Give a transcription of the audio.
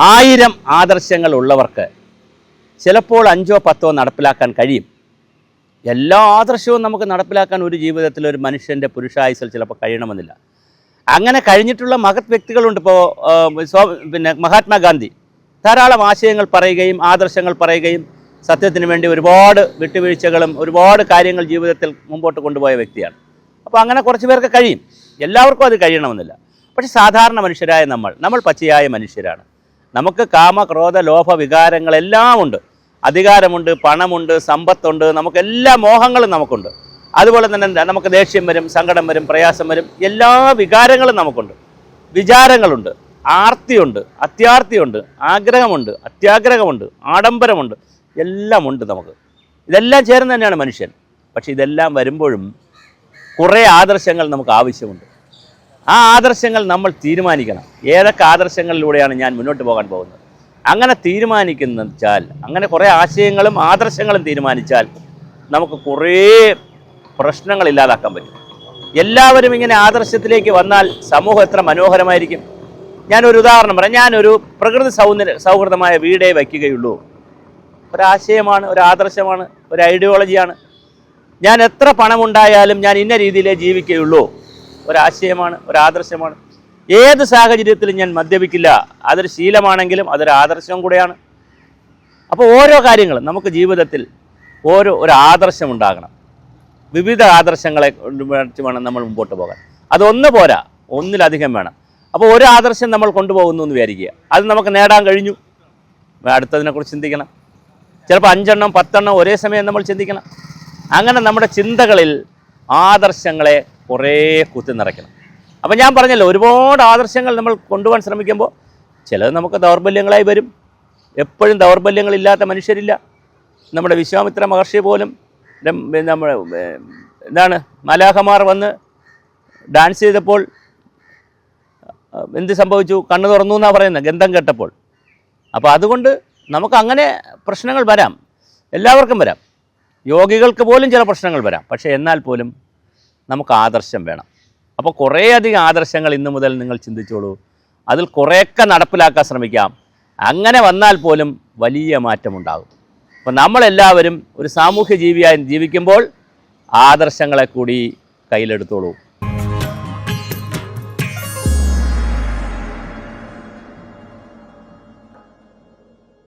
1000 ആദർശങ്ങൾ ഉള്ളവർക്ക് ചിലപ്പോൾ 5ഓ 10ഓ നടപ്പിലാക്കാൻ കഴിയും. എല്ലാ ആദർശവും നമുക്ക് നടപ്പിലാക്കാൻ ഒരു ജീവിതത്തിൽ ഒരു മനുഷ്യൻ്റെ പുരുഷായുസ്സിൽ ചിലപ്പോൾ കഴിയണമെന്നില്ല. അങ്ങനെ കഴിഞ്ഞിട്ടുള്ള മഹത് വ്യക്തികളുണ്ട്. ഇപ്പോൾ മഹാത്മാഗാന്ധി ധാരാളം ആശയങ്ങൾ പറയുകയും ആദർശങ്ങൾ പറയുകയും സത്യത്തിന് വേണ്ടി ഒരുപാട് വിട്ടുവീഴ്ചകളും ഒരുപാട് കാര്യങ്ങൾ ജീവിതത്തിൽ മുമ്പോട്ട് കൊണ്ടുപോയ വ്യക്തിയാണ്. അപ്പോൾ അങ്ങനെ കുറച്ച് പേർക്ക് കഴിയും, എല്ലാവർക്കും അത് കഴിയണമെന്നില്ല. പക്ഷേ സാധാരണ മനുഷ്യരായ നമ്മൾ പച്ചയായ മനുഷ്യരാണ്. നമുക്ക് കാമ ക്രോധ ലോഭ വികാരങ്ങളെല്ലാം ഉണ്ട്. അധികാരമുണ്ട്, പണമുണ്ട്, സമ്പത്തുണ്ട്, നമുക്കെല്ലാ മോഹങ്ങളും നമുക്കുണ്ട്. അതുപോലെ തന്നെ നമുക്ക് ദേഷ്യം വരും, സങ്കടം വരും, പ്രയാസം വരും, എല്ലാ വികാരങ്ങളും നമുക്കുണ്ട്. വിചാരങ്ങളുണ്ട്, ആർത്തിയുണ്ട്, അത്യാർത്തിയുണ്ട്, ആഗ്രഹമുണ്ട്, അത്യാഗ്രഹമുണ്ട്, ആഡംബരമുണ്ട്, എല്ലാം ഉണ്ട് നമുക്ക്. ഇതെല്ലാം ചേർന്ന് തന്നെയാണ് മനുഷ്യൻ. പക്ഷെ ഇതെല്ലാം വരുമ്പോഴും കുറേ ആദർശങ്ങൾ നമുക്ക് ആവശ്യമുണ്ട്. ആ ആദർശങ്ങൾ നമ്മൾ തീരുമാനിക്കണം. ഏതൊക്കെ ആദർശങ്ങളിലൂടെയാണ് ഞാൻ മുന്നോട്ട് പോകാൻ പോകുന്നത്, അങ്ങനെ തീരുമാനിക്കുന്ന വെച്ചാൽ, അങ്ങനെ കുറേ ആശയങ്ങളും ആദർശങ്ങളും തീരുമാനിച്ചാൽ നമുക്ക് കുറേ പ്രശ്നങ്ങൾ ഇല്ലാതാക്കാൻ പറ്റും. എല്ലാവരും ഇങ്ങനെ ആദർശത്തിലേക്ക് വന്നാൽ സമൂഹം എത്ര മനോഹരമായിരിക്കും. ഞാനൊരു ഉദാഹരണം പറയാം. ഞാനൊരു പ്രകൃതി സൗഹൃദമായ വീടേ വയ്ക്കുകയുള്ളൂ. ഒരാശയമാണ്, ഒരു ആദർശമാണ്, ഒരു ഐഡിയോളജിയാണ്. ഞാൻ എത്ര പണമുണ്ടായാലും ഞാൻ ഇന്ന രീതിയിലേ ജീവിക്കുകയുള്ളൂ. ഒരാശയമാണ്, ഒരു ആദർശമാണ്. ഏത് സാഹചര്യത്തിലും ഞാൻ മദ്യപിക്കില്ല. അതൊരു ശീലമാണെങ്കിലും അതൊരു ആദർശം കൂടെയാണ്. അപ്പോൾ ഓരോ കാര്യങ്ങളും നമുക്ക് ജീവിതത്തിൽ ഒരു ആദർശം ഉണ്ടാകണം. വിവിധ ആദർശങ്ങളെ വെച്ച് വേണം നമ്മൾ മുമ്പോട്ട് പോകാൻ. അതൊന്ന് പോരാ, ഒന്നിലധികം വേണം. അപ്പോൾ ഒരു ആദർശം നമ്മൾ കൊണ്ടുപോകുന്നു എന്ന് വിചാരിക്കുക, അത് നമുക്ക് നേടാൻ കഴിഞ്ഞു, അടുത്തതിനെക്കുറിച്ച് ചിന്തിക്കണം. ചിലപ്പോൾ 5 എണ്ണം 10 എണ്ണം ഒരേ സമയം നമ്മൾ ചിന്തിക്കണം. അങ്ങനെ നമ്മുടെ ചിന്തകളിൽ ആദർശങ്ങളെ കുറേ കുത്തി നിറയ്ക്കണം. അപ്പം ഞാൻ പറഞ്ഞല്ലോ, ഒരുപാട് ആദർശങ്ങൾ നമ്മൾ കൊണ്ടുപോകാൻ ശ്രമിക്കുമ്പോൾ ചിലത് നമുക്ക് ദൗർബല്യങ്ങളായി വരും. എപ്പോഴും ദൗർബല്യങ്ങളില്ലാത്ത മനുഷ്യരില്ല. നമ്മുടെ വിശ്വാമിത്ര മഹർഷി പോലും നമ്മുടെ മലാഖമാർ വന്ന് ഡാൻസ് ചെയ്തപ്പോൾ എന്ത് സംഭവിച്ചു? കണ്ണു തുറന്നു എന്നാണ് പറയുന്നത്, ഗന്ധം കേട്ടപ്പോൾ. അപ്പോൾ അതുകൊണ്ട് നമുക്ക് അങ്ങനെ പ്രശ്നങ്ങൾ വരാം, എല്ലാവർക്കും വരാം. യോഗികൾക്ക് പോലും ചില പ്രശ്നങ്ങൾ വരാം. പക്ഷേ എന്നാൽ പോലും നമുക്ക് ആദർശം വേണം. അപ്പോൾ കുറേയധികം ആദർശങ്ങൾ ഇന്നു മുതൽ നിങ്ങൾ ചിന്തിച്ചോളൂ. അതിൽ കുറേയൊക്കെ നടപ്പിലാക്കാൻ ശ്രമിക്കാം. അങ്ങനെ വന്നാൽ പോലും വലിയ മാറ്റമുണ്ടാകും. അപ്പോൾ നമ്മളെല്ലാവരും ഒരു സാമൂഹ്യ ജീവിയായി ജീവിക്കുമ്പോൾ ആദർശങ്ങളെ കൂടി കയ്യിലെടുത്തോളൂ.